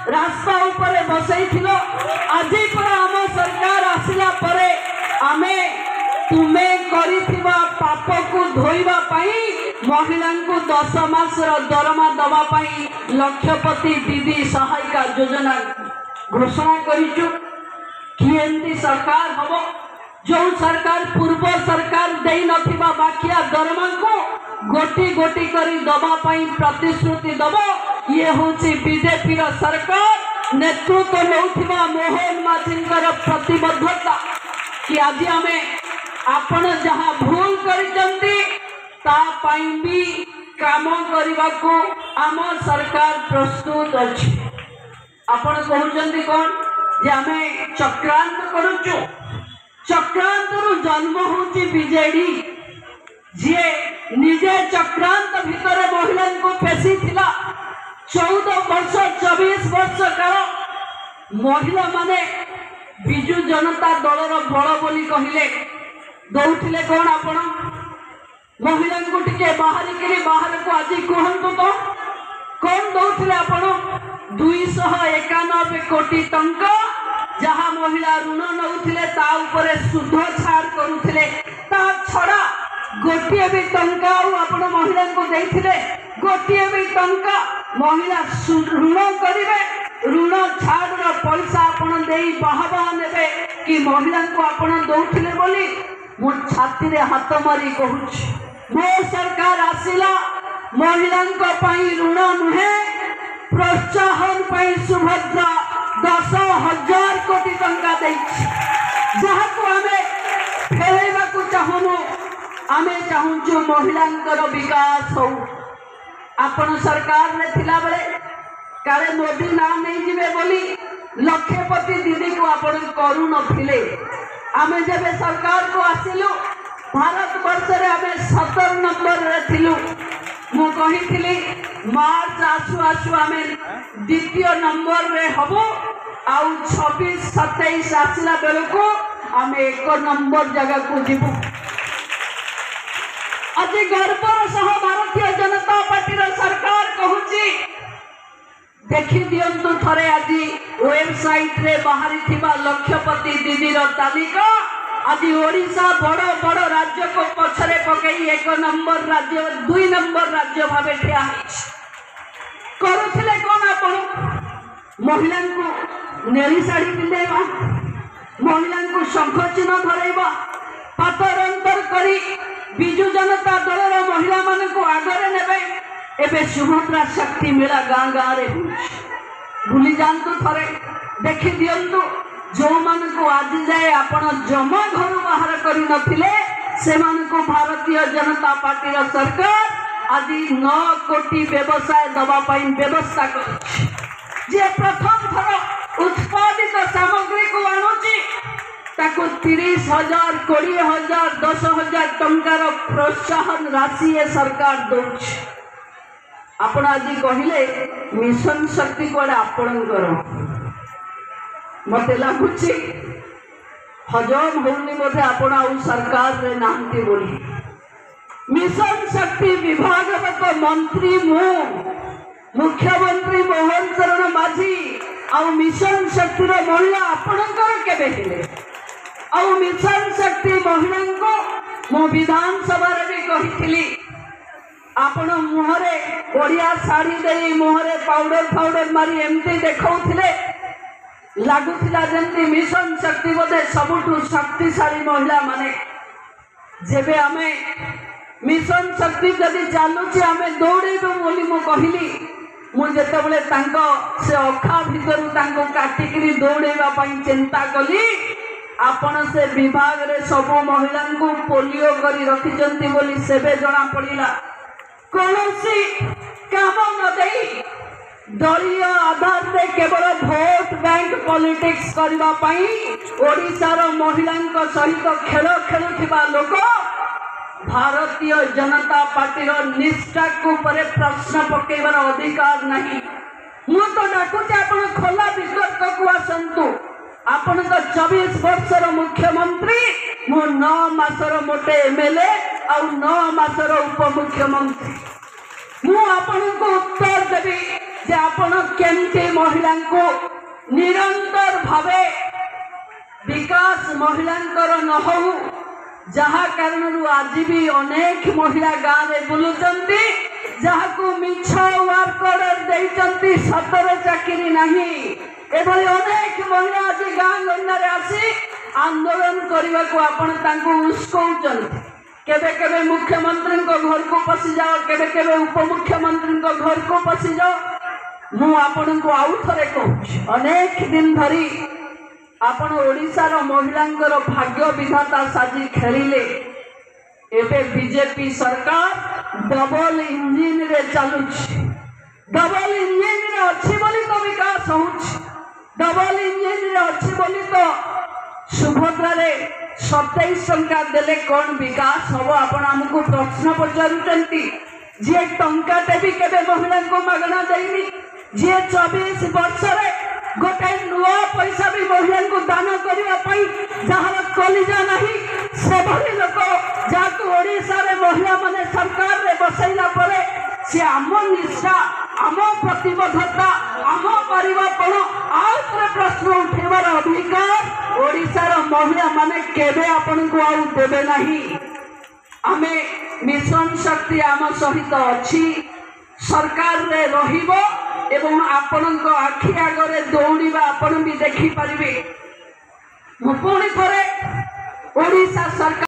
रास्ता ऊपर बसैथिलो आज पर आम सरकार आसिला परे आमे तुमे करिथिबा पाप को धोइबा पई महिला को 10 मास दरमा दवा पई लक्षपति दीदी सहायिका योजना घोषणा करिचु कि एंती सरकार हबो जो सरकार पूर्व सरकार दे नथिबा बाकिया दरमा को गोटी गोटी करी दबा पाई प्रतिश्रुति दबो ये होची बीजेपी रा सरकार नेतृत्व नौथिबा मोहन माझींकर प्रतिबद्धता कि आज आमे आपण जहाँ भूल करिसंती ता पाई भी काम करबा को आम सरकार प्रस्तुत अछि। आपण कहउचंती कोन जे आमे चक्रांत करूचु चक्रांत रु जन्म होची बीजेडी जे निजे चक्रांत भितर महिला को पेशी थिला 14 वर्ष 24 वर्ष काल महिला माने बिजु जनता दलर बल बोली कहले दौथिले कौन आपण महिला को टिके बाहर को आज कहतु तो कौन दौथिले आपण 291 कोटी टंका जहाँ महिला ऋण नौथिले ता ऊपर सुध छाड़ करुथिले ता छड़ा गोटे भी टंका आपण महिला को देथिले गोटे भी टंका महिला ऋण करिवे ऋण छाड़ पैसा आपण देई बाहा नेबे कि महिला को आपण दौथिले बोली मो छाती रे हाथ मारी कहूछि मो सरकार आसिला महिला को पई ऋण नुहे प्रोत्साहन पई सुभद्रा 10,000 कोटी टंका देछि जहाँ को आमे फेरैबा को चाहनु आमे चाहूछु महिलांकर विकास हो आपण सरकार ने थिला बेले काले मोदी नाम नहीं जिवे बोली लक्षपति दीदी को आपण करू नथिले आमे जबे सरकार को आसिलु भारत वर्ष रे आमे 17 नंबर रे थिलु मु कहिथिली मार्च आसु आसु आमे द्वितीय नंबर रे हबो आउ 26 27 आसिला बेलको आमे 1 नंबर जगह को जीवु आज गर्वर सह भारतीय जनता पार्टी रो सरकार कहूची देखि दियंतु थरे आज वेबसाइट रे बाहरी थिबा लक्षपति दीदी रो तालिका आज ओडिशा बड़ बड़ राज्य को पछरे पकई 1 नंबर राज्य 2 नंबर राज्य भावे ठिया करुथिले कोन आपण महिला को नेली साड़ी पिंदेबा महिला को शंख चिन्ह धरैबा पातरंतर करी बिजु जनता दलर महिला मान को आगरे नेबे एबे सुभद्रा शक्ति मेला गाँ गाँ रे भूली जातु थे देखी दिंतु जो मान को आज जाए आपण जमा घर बाहर कर नथिले से मान को भारतीय जनता पार्टी रो सरकार आज 9 कोटी व्यवसाय दबा पाई व्यवस्था कर जे प्रथम थर उत्पादित सामग्री को आणुची ताको 30,000 20,000 10,000 टंकार प्रोत्साहन राशि ए सरकार दौछ आपण आज कहले मिशन शक्ति को आपणकर मत लगुच हजम होनी बोधे आपण आउ सरकार रे नांती बोली मिशन शक्ति विभाग मंत्री मु मुख्यमंत्री मोहन चरण माझी आउ मिशन शक्ति रो महिला आपणकर केबे हेले आउ मिशन शक्ति महिला को मो विधानसभा रे भी कहिथिली आपण मुहरे बढ़िया साड़ी दे मुहरे पाउडर फाउडर मारी एमती देखौथिले लागुथिला जंती मिशन शक्ति बोधे सबुठु शक्तिशाली महिला माने जेबे आमे मिशन शक्ति जदि चालुची आमे दौड़ेबु बोली मु कहिली मु जेतेबेले तांको से अखा भितरु तांको काटिकरी दौड़ेबा पई चिंता कली आपण से विभाग रे सब महिला को पोलियो करी रखिजंती बोली सेबे जणा पड़िला कौनसी काम न दे दलीय आधार से केवल भोट बैंक पॉलिटिक्स करबा पई ओडिशार महिला सहित खेल खेलुथिबा लोक भारतीय जनता पार्टी निष्ठा को परे प्रश्न पकेबार अधिकार नहीं मु तो डाकुचे आपण खोला वितर्क को आसंतु आपण तो 24 वर्षर मुख्यमंत्री मु 9 मासर मोटे एमएलए और 9 मासर उपमुख्यमंत्री मु आपण को उत्तर देबी जे आपण केमती महिला को निरंतर भावे विकास महिलांकर न हो जहा कारण आज भी अनेक महिला गाँव में बुलुचंती जहाँ को मिछ वर्क ऑर्डर देइचंती सतरे चाकरी नहीं एभली अनेक महिला आज गाँ गंडारे आसी आंदोलन करने को आपण तांको उस्कौचंती केबे केबे मुख्यमंत्री को घर को पसी जाओ केबे केबे उपमुख्यमंत्री को घर को पसी जाओ मु आपण को आउ थरे कहूँ अनेक दिन धरी आपण ओडिशार महिलांकर भाग्य विधाता साजी खेलिले एबे बीजेपी सरकार डबल इंजिन रे चलुछ डबल इंजिन रे अच्छी बोली तो विकास होउछ डबल इंजिन रे अच्छी बोली तो सुभद्रा रे 27 टंका देले कौन विकास हम आपण हमको प्रश्न पचारुचंती जे टंका भी केबे महिला को मागना देनी जे 24 वर्ष रे गोटे नुआ पैसा भी महिला को दान करने जहार कलिजा नहीं से भली लोक जहाँ ओडिशा रे महिला माने सरकार रे बसैला परे से आम निष्ठा आम प्रतिबद्धता आम परिवारपण आउे प्रश्न उठेबार अधिकार ओडिशार महिला माने केबे आपन को आउ देबे नहीं आमे मिशन शक्ति आम सहित अच्छी सरकार रे रहिबो एवं आपण आखि आगे दौड़ा आपण भी देखी पारे। पुणी थे ओडिशा सरकार